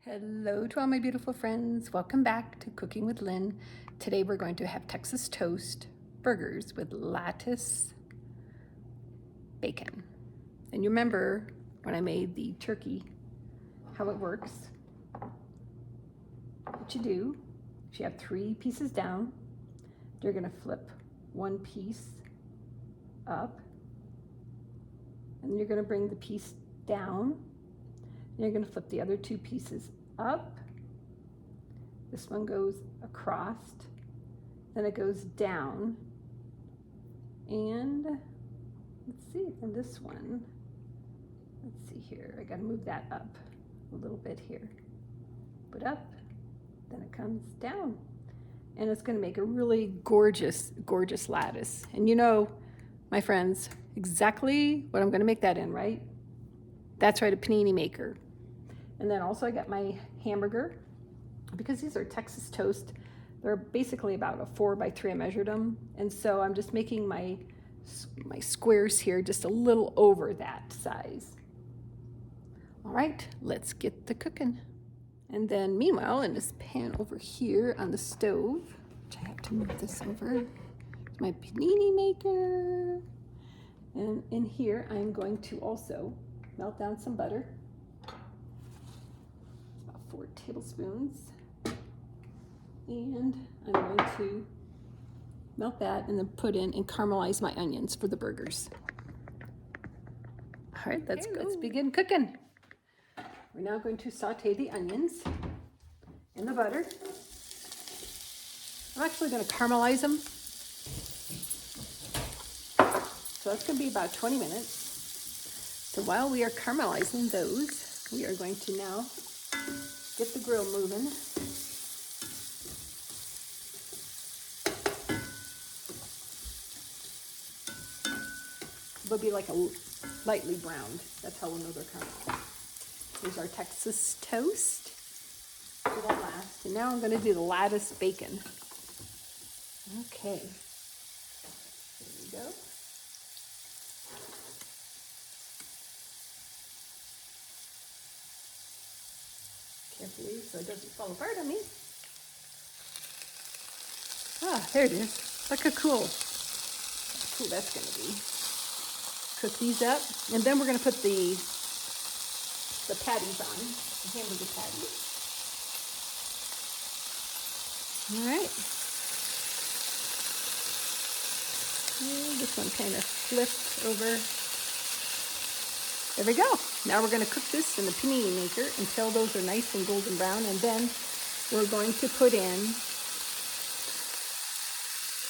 Hello to all my beautiful friends. Welcome back to Cooking with Lynn. Today we're going to have Texas toast burgers with lattice bacon. And you remember when I made the turkey, how it works. What you do is you have 3 pieces down. You're gonna flip one piece up, and then you're gonna bring the piece down. You're going to flip the other 2 pieces up. This one goes across, then it goes down, and let's see, and this one, let's see here, I got to move that up a little bit here. Put up, then it comes down, and it's going to make a really gorgeous, gorgeous lattice. And you know, my friends, exactly what I'm going to make that in, right? That's right, a panini maker. And then also I got my hamburger, because these are Texas toast. They're basically about a 4 by 3. I measured them. And so I'm just making my squares here just a little over that size. All right, let's get to cooking. And then meanwhile, in this pan over here on the stove, which I have to move this over, is my panini maker. And in here, I'm going to also melt down some butter. 4 tablespoons, and I'm going to melt that and then put in and caramelize my onions for the burgers. All right, let's begin cooking. We're now going to saute the onions in the butter. I'm actually going to caramelize them, so that's going to be about 20 minutes. So while we are caramelizing those, we are going to now get the grill moving. They'll be like a lightly browned. That's how we'll know they're caramelized. Here's our Texas toast. It won't last. And now I'm going to do the lattice bacon. Okay. There we go. Carefully so it doesn't fall apart on me. Ah, there it is. Look how cool that's going to be. Cook these up, and then we're going to put the patties on, the hamburger patties. All right. And this one kind of flipped over. There we go. Now we're going to cook this in the panini maker until those are nice and golden brown, and then we're going to put in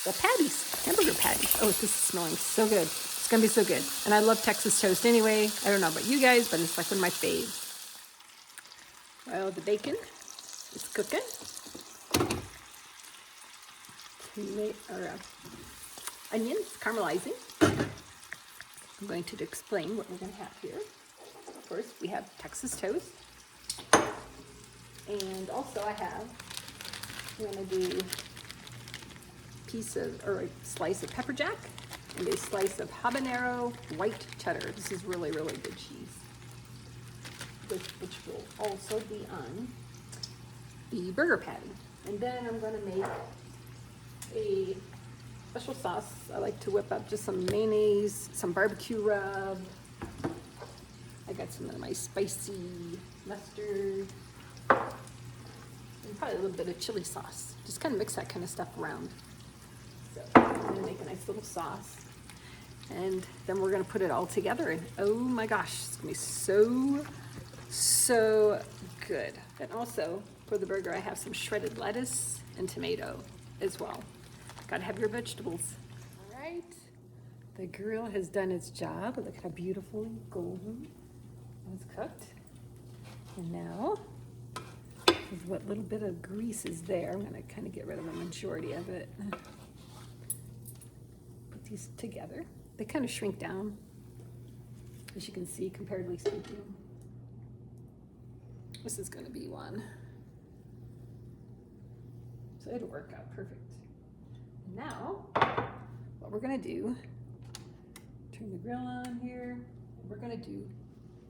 the patties, hamburger patties. Oh, this is smelling so good. It's going to be so good. And I love Texas toast anyway. I don't know about you guys, but it's like one of my faves. Well, the bacon is cooking. Onions caramelizing. I'm going to explain what we're going to have here. Of course, we have Texas toast. And also we're going to do a slice of pepper jack and a slice of habanero white cheddar. This is really, really good cheese, which will also be on the burger patty. And then I'm going to make a special sauce. I like to whip up just some mayonnaise, some barbecue rub. I got some of my spicy mustard, and probably a little bit of chili sauce. Just kind of mix that kind of stuff around. So I'm going to make a nice little sauce. And then we're going to put it all together. And oh my gosh, it's going to be so, so good. And also for the burger, I have some shredded lettuce and tomato as well. Gotta have your vegetables. All right, the grill has done its job. Look how beautiful golden it's cooked. And now, with what little bit of grease is there, I'm gonna kind of get rid of the majority of it. Put these together. They kind of shrink down, as you can see, comparatively speaking. This is gonna be one. So it'll work out perfect. Now, what we're gonna do, turn the grill on here, and we're gonna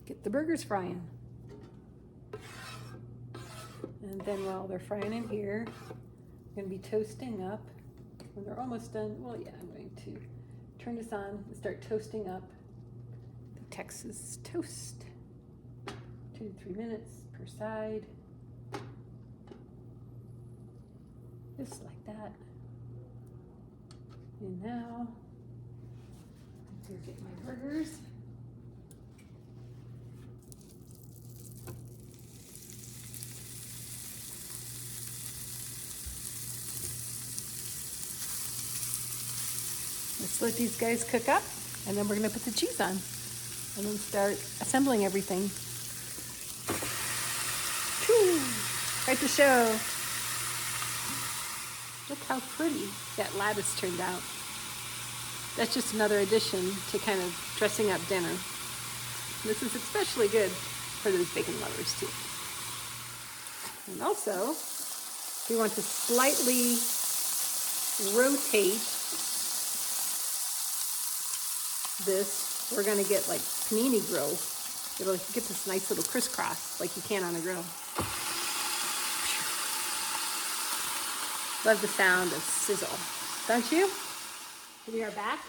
get the burgers frying. And then while they're frying in here, I'm going to be toasting up. When they're almost done, well, yeah, I'm going to turn this on and start toasting up the Texas toast. 2 to 3 minutes per side. Just like that. And now, I'm going to get my burgers. Let's let these guys cook up, and then we're going to put the cheese on, and then start assembling everything. Quite the show. Look how pretty that lattice turned out. That's just another addition to kind of dressing up dinner. This is especially good for those bacon lovers too. And also, we want to slightly rotate this. We're going to get like panini grills. It'll get this nice little crisscross like you can on a grill. Love the sound of sizzle, don't you? We are back.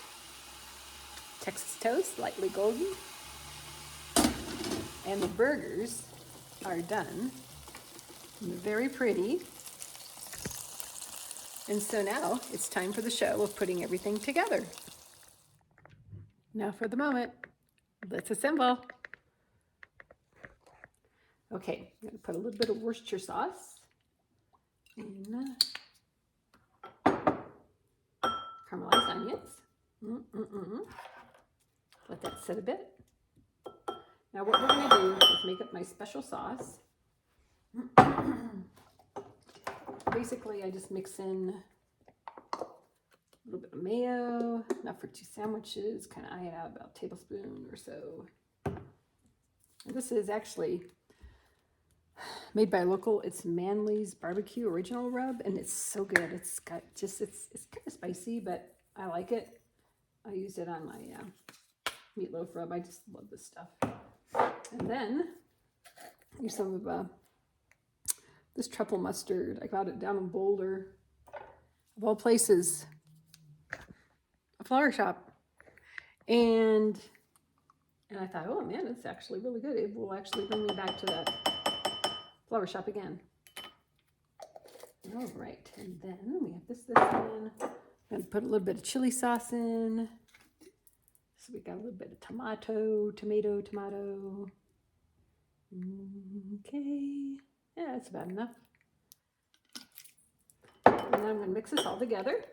Texas toast, lightly golden. And the burgers are done. And they're very pretty. And so now it's time for the show of putting everything together. Now for the moment, let's assemble. Okay, I'm gonna put a little bit of Worcestershire sauce in caramelized onions. Let that sit a bit. Now what we're gonna do is make up my special sauce. Basically, I just mix in a little bit of mayo, enough for 2 sandwiches, kind of eye it out about a tablespoon or so. And this is actually made by a local, it's Manly's Barbecue Original Rub, and it's so good. It's got just, it's kind of spicy, but I like it. I use it on my meatloaf rub. I just love this stuff. And then use some of this truffle mustard. I got it down in Boulder, of all places, a flower shop. And I thought, oh man, it's actually really good. It will actually bring me back to that flower shop again. All right, and then we have this in. I'm going to put a little bit of chili sauce in. So we got a little bit of tomato. Okay, yeah, that's about enough. And then I'm going to mix this all together.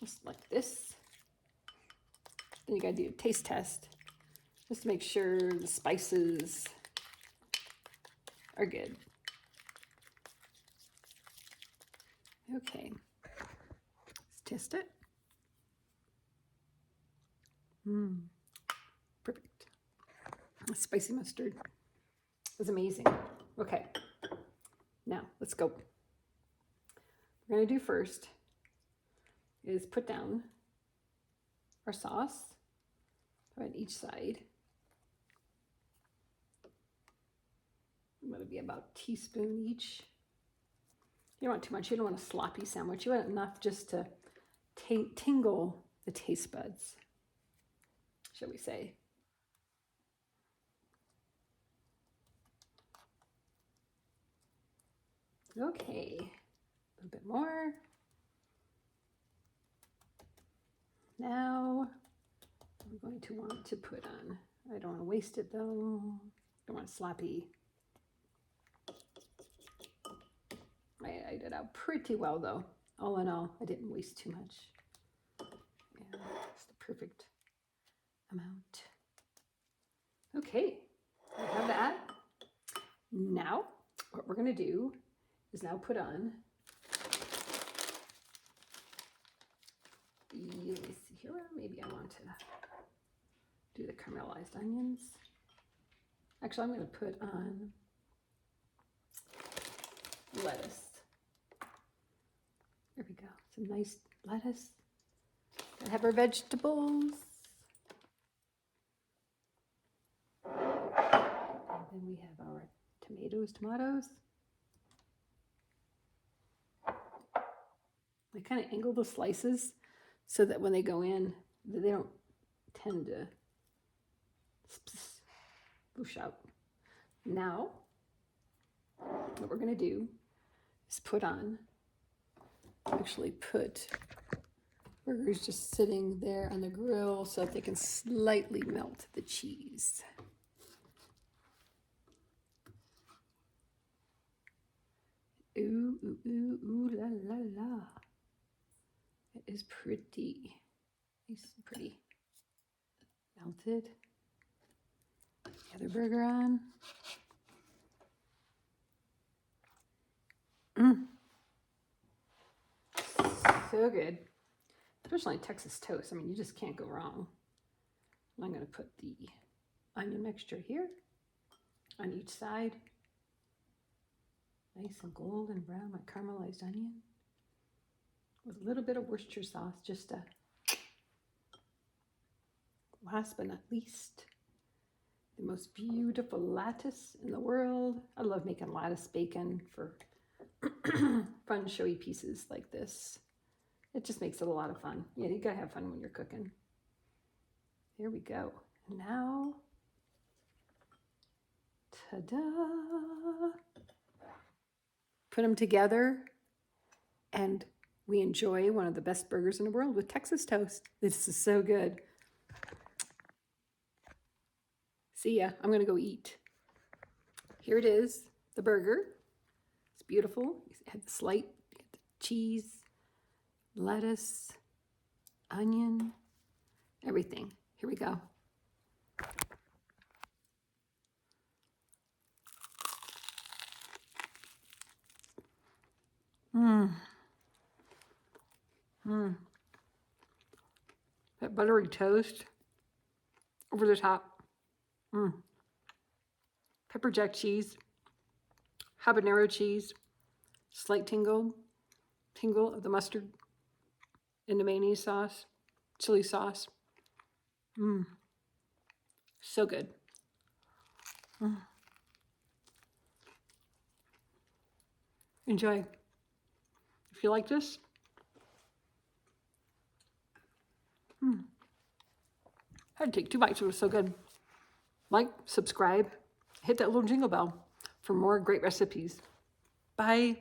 Just like this. Then you got to do a taste test just to make sure the spices are good. Okay, let's test it. Perfect. The spicy mustard is amazing. Okay, now let's go. What we're gonna do first is put down our sauce on each side. I'm gonna be about a teaspoon each. You don't want too much. You don't want a sloppy sandwich. You want enough just to tingle the taste buds, shall we say. Okay, a little bit more. Now we're going to want to put on, I don't want to waste it though. Don't want it sloppy. I did out pretty well though. All in all, I didn't waste too much. Yeah, it's the perfect amount. Okay, I have that. Now, what we're going to do is now put on, let me see here, maybe I want to do the caramelized onions. Actually, I'm going to put on lettuce. There we go, some nice lettuce. Gotta have our vegetables. And then we have our tomatoes. I kind of angle the slices so that when they go in, they don't tend to swoosh out. Now, what we're going to do is put burgers just sitting there on the grill so that they can slightly melt the cheese. Ooh, ooh, ooh, ooh, la, la, la. It is pretty. Nice and pretty. Melted. The other burger on. So good. Especially Texas toast. I mean, you just can't go wrong. I'm going to put the onion mixture here on each side. Nice and golden brown, like caramelized onion. With a little bit of Worcestershire sauce, just to, last but not least, the most beautiful lattice in the world. I love making lattice bacon for fun, showy pieces like this. It just makes it a lot of fun. Yeah, you gotta have fun when you're cooking. There we go. And now, ta-da! Put them together, and we enjoy one of the best burgers in the world with Texas toast. This is so good. See ya. I'm gonna go eat. Here it is, the burger. It's beautiful. It had the slight cheese, lettuce, onion, everything. Here we go. That buttery toast over the top. Pepper jack cheese, habanero cheese, slight tingle of the mustard and the mayonnaise sauce, chili sauce. So good. Enjoy. If you like this, I'd take 2 bites. It was so good. Like, subscribe, hit that little jingle bell for more great recipes. Bye.